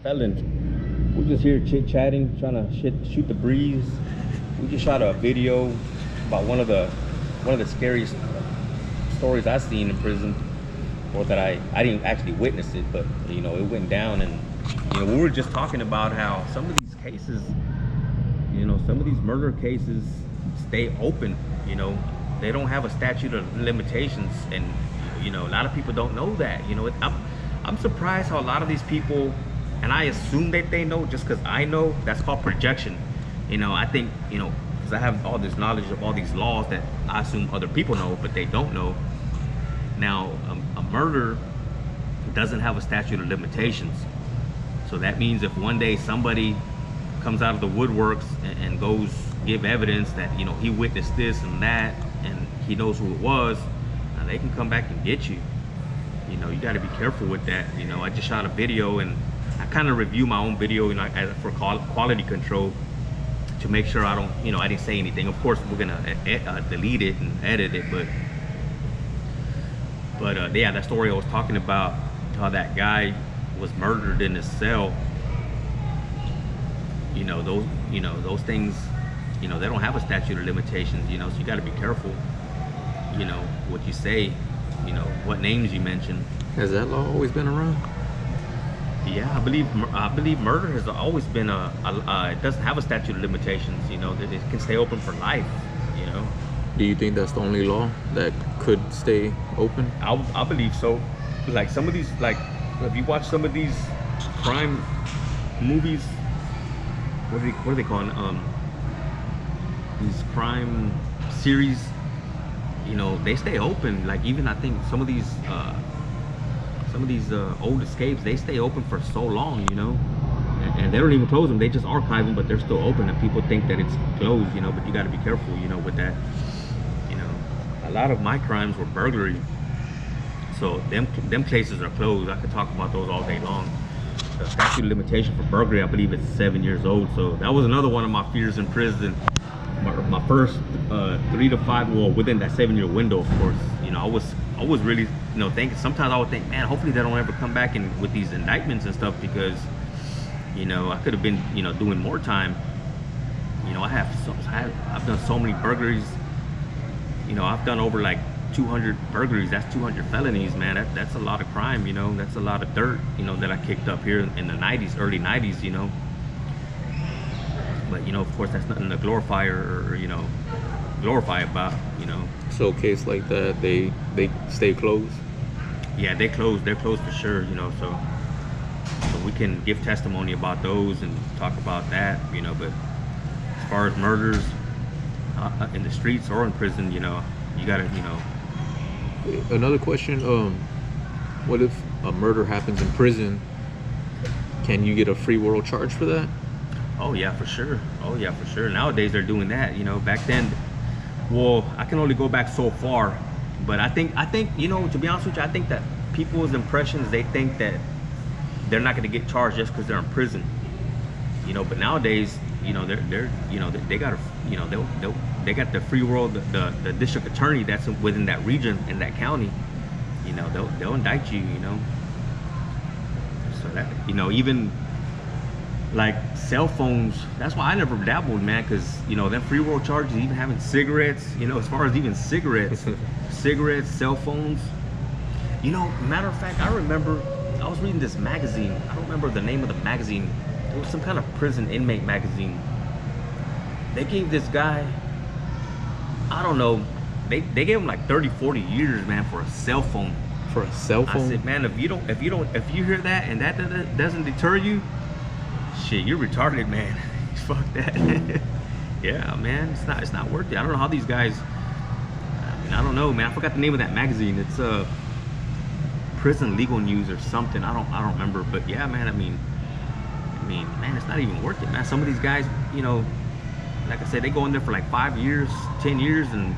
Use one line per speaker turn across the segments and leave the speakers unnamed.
felon. We're just here chit-chatting, trying to shoot the breeze. We just shot a video about one of the scariest stories I've seen in prison, or that I didn't actually witness it, but you know, it went down. And you know, we were just talking about how some of these cases, you know, some of these murder cases stay open. You know, they don't have a statute of limitations, and you know, a lot of people don't know that. You know, I'm surprised how a lot of these people, and I assume that they know just because I know. That's called projection. You know, I think, you know, because I have all this knowledge of all these laws that I assume other people know, but they don't know. Now, a murder doesn't have a statute of limitations. So that means if one day somebody comes out of the woodworks and goes give evidence that, you know, he witnessed this and that, and he knows who it was, now they can come back and get you. You know, you got to be careful with that. You know, I just shot a video, and I kind of review my own video, you know, for quality control, to make sure I don't, you know, I didn't say anything. Of course, we're gonna delete it and edit it, but yeah, that story I was talking about, how that guy was murdered in his cell. You know, those things, you know, they don't have a statute of limitations. You know, so you got to be careful, you know, what you say, you know, what names you mention.
Has that law always been around?
Yeah, I believe murder has always been it doesn't have a statute of limitations. You know, that it can stay open for life. You know.
Do you think that's the only law that could stay open?
I believe so. Like some of these, like if you watch some of these crime movies, what are they calling? These crime series. You know, they stay open. Like even I think some of these old escapes, they stay open for so long, you know, and they don't even close them. They just archive them, but they're still open, and people think that it's closed, you know. But you got to be careful, you know, with that. You know, a lot of my crimes were burglary, so them cases are closed. I could talk about those all day long. The statute of limitation for burglary, I believe it's 7 years old. So that was another one of my fears in prison. My first 3 to 5, well, within that 7-year window, of course. You know, I was really, you know, thinking. Sometimes I would think, man, hopefully they don't ever come back in with these indictments and stuff, because, you know, I could have been, you know, doing more time. You know, I've done so many burglaries. You know, I've done over like 200 burglaries. That's 200 felonies, man. That's a lot of crime. You know, that's a lot of dirt, you know, that I kicked up here in the 90s, early 90s. You know. But, you know, of course, that's nothing to glorify or you know, glorify about, you know.
So a case like that, they stay closed?
Yeah, they're closed for sure, you know, so we can give testimony about those and talk about that, you know. But as far as murders in the streets or in prison, you know, you gotta, you know.
Another question, what if a murder happens in prison? Can you get a free world charge for that?
Oh yeah, for sure. Oh yeah, for sure. Nowadays they're doing that. You know, back then, well, I can only go back so far, but I think, you know, to be honest with you, I think that people's impressions, they think that they're not going to get charged just because they're in prison. You know, but nowadays, you know, they're you know, they got, you know, they got the free world, the district attorney that's within that region, in that county. You know, they'll indict you. You know, so that, you know, even like cell phones, that's why I never dabbled, man, because, you know, that free world charges, even having cigarettes, you know, as far as even cigarettes, cell phones. You know, matter of fact, I remember I was reading this magazine. I don't remember the name of the magazine. It was some kind of prison inmate magazine. They gave this guy, I don't know, they gave him like 30-40 years, man, for a cell phone.
For a cell phone?
I said, man, if you hear that and that doesn't deter you, shit, you're retarded, man. Fuck that. Yeah, man, it's not worth it. I don't know how these guys, I mean, I don't know, man. I forgot the name of that magazine. It's Prison Legal News or something. I don't remember, but yeah, man, I mean, man, it's not even worth it, man. Some of these guys, you know, like I said, they go in there for like 5 years, 10 years, and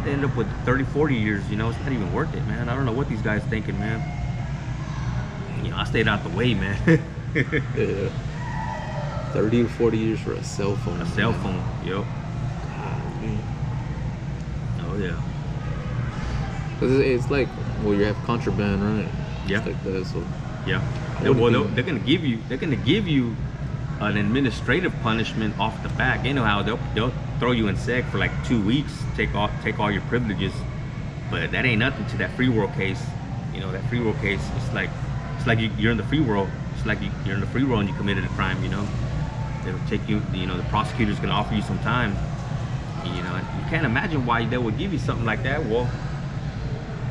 they end up with 30-40 years. You know, it's not even worth it, man. I don't know what these guys thinking, man. You know, I stayed out the way, man.
Yeah. 30 to 40 years for a cell phone.
A cell phone, yep.
God, man.
Oh yeah.
Cause it's like, well, you have contraband, right?
Yeah.
It's like that, so
Yeah.
I wouldn't
They're gonna give you an administrative punishment off the back. You know how they'll throw you in seg for like 2 weeks, take all your privileges, but that ain't nothing to that free world case. You know, that free world case, it's like you're in the free world. It's like you're in the free world and you committed a crime. You know, they'll take you. You know, the prosecutor's gonna offer you some time. You know, you can't imagine why they would give you something like that. Well,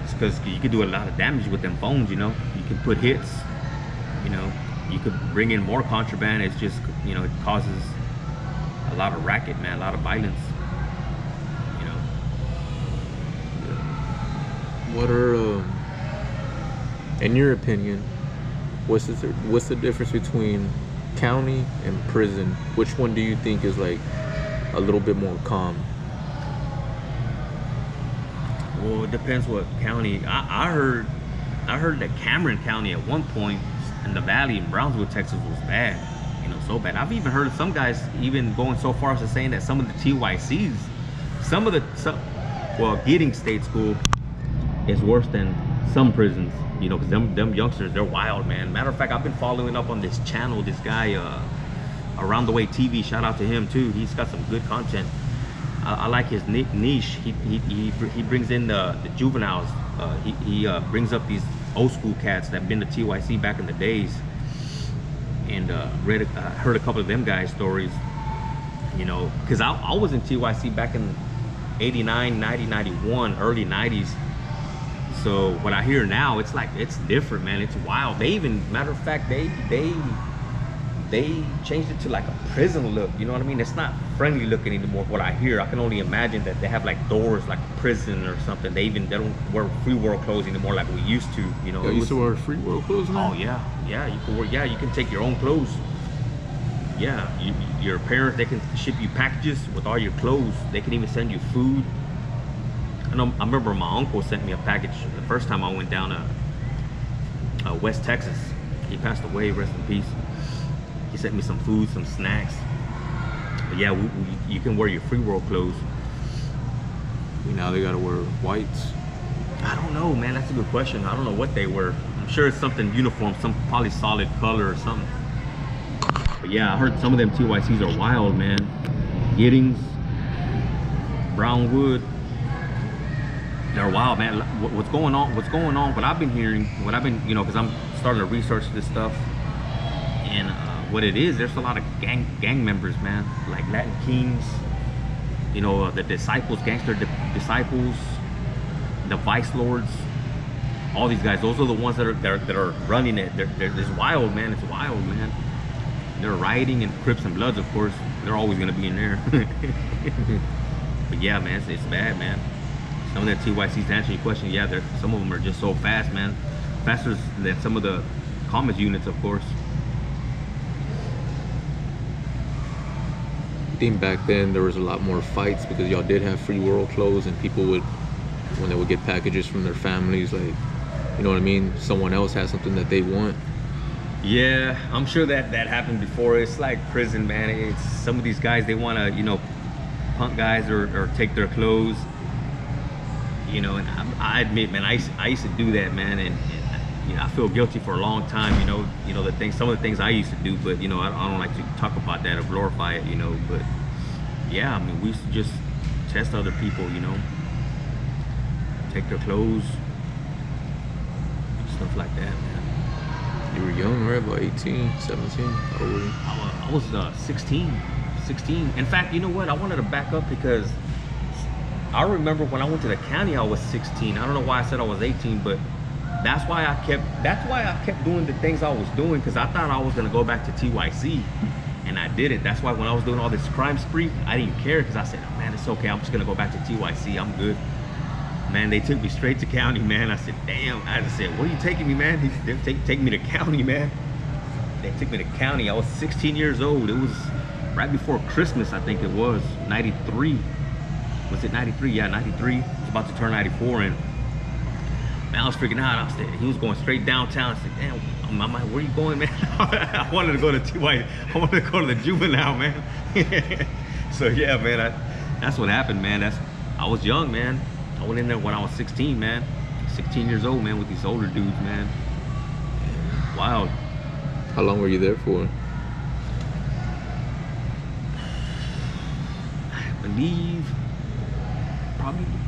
it's because you could do a lot of damage with them phones. You know, you can put hits. You know, you could bring in more contraband. It's just, you know, it causes a lot of racket, man, a lot of violence. You know.
What are, in your opinion, what's the difference between county and prison? Which one do you think is like a little bit more calm?
Well, it depends what county. I heard that Cameron County at one point in the valley in Brownsville, Texas was bad. You know, so bad. I've even heard of some guys even going so far as to saying that some of the TYCs, well, Giddings State School is worse than some prisons. You know, because them youngsters, they're wild, man. Matter of fact, I've been following up on this channel, this guy, Around the Way TV. Shout out to him too. He's got some good content. I like his niche. He brings in the juveniles. He brings up these old school cats that been to TYC back in the days, and heard a couple of them guys' stories. You know, because I was in TYC back in 89, 90, 91, early 90s. So what I hear now, it's like, it's different, man. It's wild. They even, matter of fact, they changed it to like a prison look. You know what I mean? It's not friendly looking anymore. What I hear, I can only imagine that they have like doors like a prison or something. They don't wear free world clothes anymore like we used to. You know,
You used to wear free world clothes now?
Oh yeah, you can wear. Yeah, you can take your own clothes. Yeah, your parents, they can ship you packages with all your clothes. They can even send you food. I remember my uncle sent me a package the first time I went down to West Texas. He passed away, rest in peace. He sent me some food, some snacks. But yeah, you can wear your free world clothes.
Now they gotta wear whites.
I don't know, man. That's a good question. I don't know what they wear. I'm sure it's something uniform, some probably solid color or something. But yeah, I heard some of them TYCs are wild, man. Giddings, Brownwood. They're wild, man. What's going on? What I've been hearing, you know, because I'm starting to research this stuff, and what it is, there's a lot of gang members, man. Like Latin Kings, you know, the disciples, gangster disciples, the vice lords, all these guys. Those are the ones that are running it. It's wild, man. It's wild, man. They're rioting, and Crips and Bloods, of course. They're always gonna be in there. But yeah, man, it's bad, man. Some of that TYCs, to answer your question, yeah, some of them are just so fast, man. Faster than some of the commons units, of course.
I think back then there was a lot more fights because y'all did have free world clothes, and people would, when they would get packages from their families, like, you know what I mean, someone else has something that they want.
Yeah, I'm sure that happened before. It's like prison, man. It's some of these guys, they want to, you know, punk guys or take their clothes. You know, and I admit, man, I used to do that, man, and you know, I feel guilty for a long time. You know some of the things I used to do, but you know, I don't like to talk about that or glorify it, you know. But yeah, I mean, we used to just test other people, you know, take their clothes, stuff like that, man.
You were young, right? About 18, 17? How old were you?
I was 16. In fact, you know what? I wanted to back up because I remember when I went to the county, I was 16. I don't know why I said I was 18, but that's why I kept doing the things I was doing, because I thought I was gonna go back to TYC, and I didn't. That's why when I was doing all this crime spree, I didn't care, because I said, oh, man, it's okay. I'm just gonna go back to TYC. I'm good. Man, they took me straight to county, man. I said, damn. I just said, where are you taking me, man? They're taking me to county, man. They took me to county. I was 16 years old. It was right before Christmas, I think it was, 93. Was it 93? Yeah, 93. I was about to turn 94, and man, I was freaking out. He was going straight downtown. I said, damn, I'm like, where you going, man? I wanted to go to TY. I wanted to go to the juvenile, man. So yeah, man, that's what happened, man. I was young, man. I went in there when I was 16, man. 16 years old, man, with these older dudes, man. wild.
How long were you there for?
I believe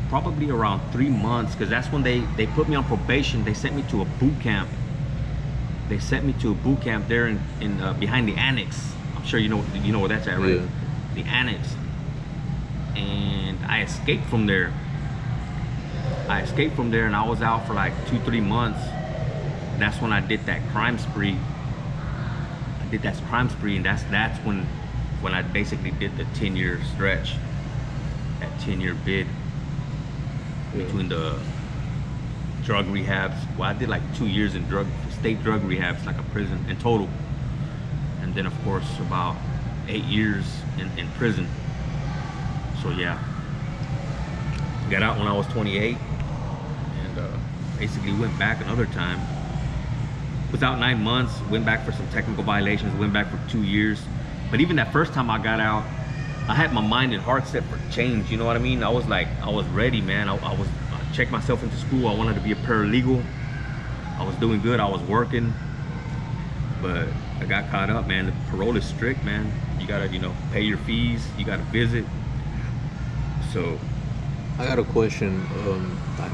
probably around 3 months, because that's when they put me on probation. They sent me to a boot camp. They sent me to a boot camp there in behind the annex. I'm sure you know where that's at, right?
Yeah.
The annex. And I escaped from there. And I was out for like 2-3 months. That's when I did that crime spree. And that's when I basically did the 10-year stretch, that 10-year bid between the drug rehabs. Well, I did like 2 years in state drug rehabs, like a prison in total, and then of course about 8 years in prison. So yeah, got out when I was 28, and basically went back another time. Without 9 months, went back for some technical violations, went back for 2 years. But even that first time I got out, I had my mind and heart set for change, you know what I mean? I was ready, man. I checked myself into school. I wanted to be a paralegal. I was doing good, I was working, but I got caught up, man. The parole is strict, man. You gotta, pay your fees, you gotta visit. So
I got a question.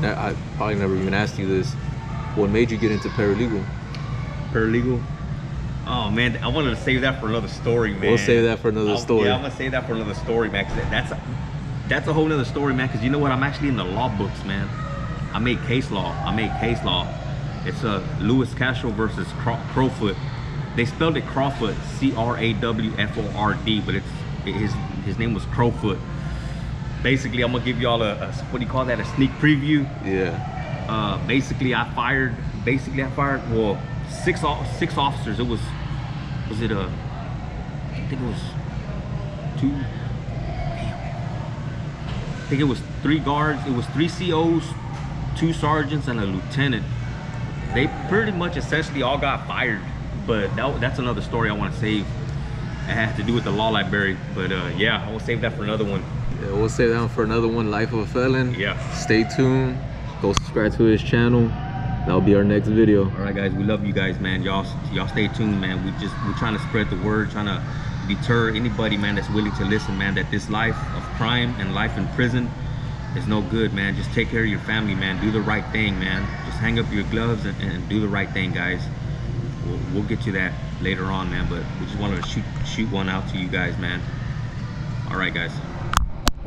I probably never even asked you this. What made you get into paralegal?
Oh man, I wanted to save that for another story, man.
We'll save that for another story.
Yeah, I'm gonna save that for another story, man, because that's a whole nother story, man. Because you know what, I'm actually in the law books, man. I made case law. It's Louis Castro versus Crowfoot. They spelled it Crawford, Crawford, but his name was Crowfoot. Basically, I'm gonna give y'all a what do you call that, a sneak preview.
Yeah.
Basically I fired well, six officers. I think it was 3 guards. It was 3 COs, 2 sergeants, and a lieutenant. They pretty much essentially all got fired, but that's another story I want to save. It has to do with the law library, but yeah, I will save that for another one.
Yeah, we'll save that one for another one. Life of a Felon.
Yeah.
Stay tuned. Go subscribe to his channel. That'll be our next video.
All right, guys, we love you guys, man. Y'all stay tuned, man. We're trying to spread the word, trying to deter anybody, man, that's willing to listen, man, that this life of crime and life in prison is no good, man. Just take care of your family, man. Do the right thing, man. Just hang up your gloves and do the right thing, guys. We'll get to that later on, man, but we just wanted to shoot one out to you guys, man. All right, guys.